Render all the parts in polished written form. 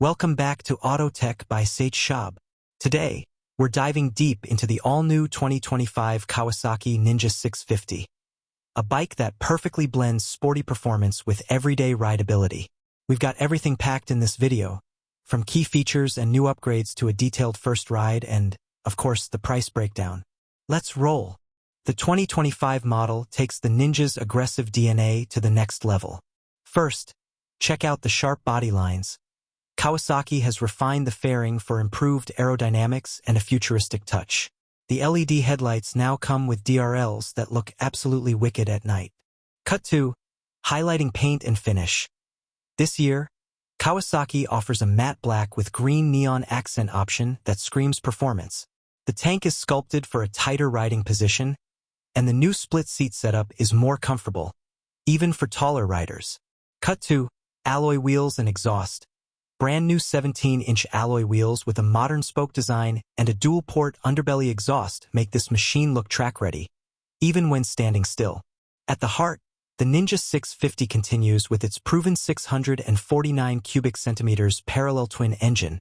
Welcome back to Auto Tech by Shab. Today, we're diving deep into the all-new 2025 Kawasaki Ninja 650, a bike that perfectly blends sporty performance with everyday rideability. We've got everything packed in this video, from key features and new upgrades to a detailed first ride and, of course, the price breakdown. Let's roll. The 2025 model takes the Ninja's aggressive DNA to the next level. First, check out the sharp body lines. Kawasaki has refined the fairing for improved aerodynamics and a futuristic touch. The LED headlights now come with DRLs that look absolutely wicked at night. Cut 2. Highlighting paint and finish. This year, Kawasaki offers a matte black with green neon accent option that screams performance. The tank is sculpted for a tighter riding position, and the new split seat setup is more comfortable, even for taller riders. Cut 2. Alloy wheels and exhaust. Brand new 17-inch alloy wheels with a modern spoke design and a dual-port underbelly exhaust make this machine look track-ready, even when standing still. At the heart, the Ninja 650 continues with its proven 649 cubic centimeters parallel twin engine,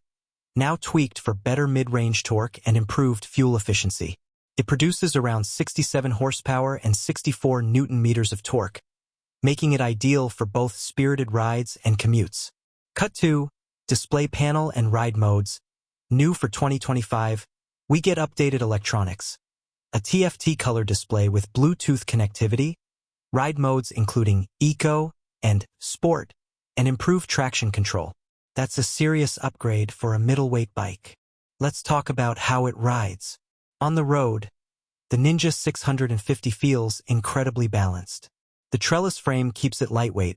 now tweaked for better mid-range torque and improved fuel efficiency. It produces around 67 horsepower and 64 newton-meters of torque, making it ideal for both spirited rides and commutes. Cut 2. Display panel and ride modes. New for 2025, we get updated electronics. A TFT color display with Bluetooth connectivity, ride modes including Eco and Sport, and improved traction control. That's a serious upgrade for a middleweight bike. Let's talk about how it rides. On the road, the Ninja 650 feels incredibly balanced. The trellis frame keeps it lightweight,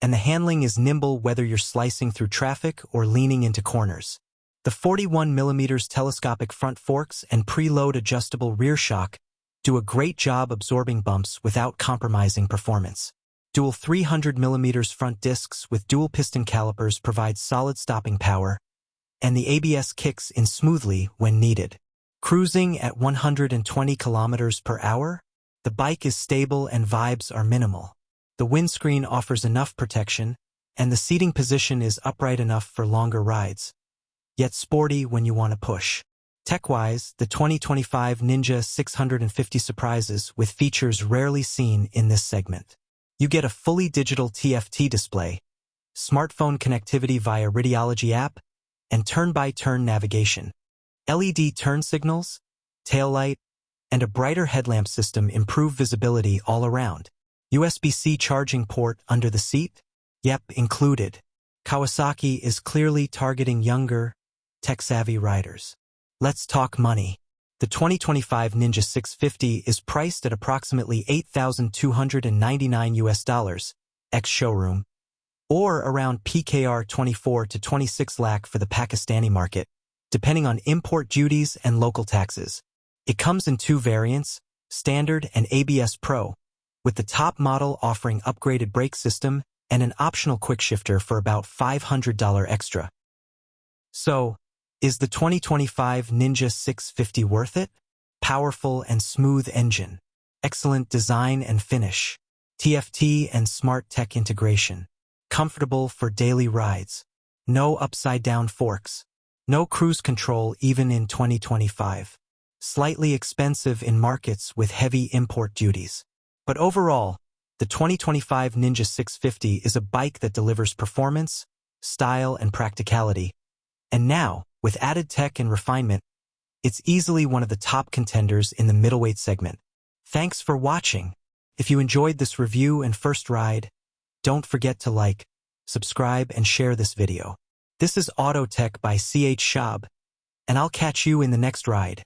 and the handling is nimble whether you're slicing through traffic or leaning into corners. The 41mm telescopic front forks and preload adjustable rear shock do a great job absorbing bumps without compromising performance. Dual 300mm front discs with dual piston calipers provide solid stopping power, and the ABS kicks in smoothly when needed. Cruising at 120 km/h, the bike is stable and vibes are minimal. The windscreen offers enough protection, and the seating position is upright enough for longer rides, yet sporty when you want to push. Tech-wise, the 2025 Ninja 650 surprises with features rarely seen in this segment. You get a fully digital TFT display, smartphone connectivity via Radiology app, and turn-by-turn navigation. LED turn signals, taillight, and a brighter headlamp system improve visibility all around. USB-C charging port under the seat? Yep, included. Kawasaki is clearly targeting younger, tech-savvy riders. Let's talk money. The 2025 Ninja 650 is priced at approximately $8,299 US, ex-showroom, or around PKR 24 to 26 lakh for the Pakistani market, depending on import duties and local taxes. It comes in two variants, Standard and ABS Pro, with the top model offering upgraded brake system and an optional quickshifter for about $500 extra. So, is the 2025 Ninja 650 worth it? Powerful and smooth engine, excellent design and finish, TFT and smart tech integration, comfortable for daily rides, no upside-down forks, no cruise control even in 2025, slightly expensive in markets with heavy import duties. But overall, the 2025 Ninja 650 is a bike that delivers performance, style, and practicality. And now, with added tech and refinement, it's easily one of the top contenders in the middleweight segment. Thanks for watching. If you enjoyed this review and first ride, don't forget to like, subscribe, and share this video. This is Auto Tech by Shab, and I'll catch you in the next ride.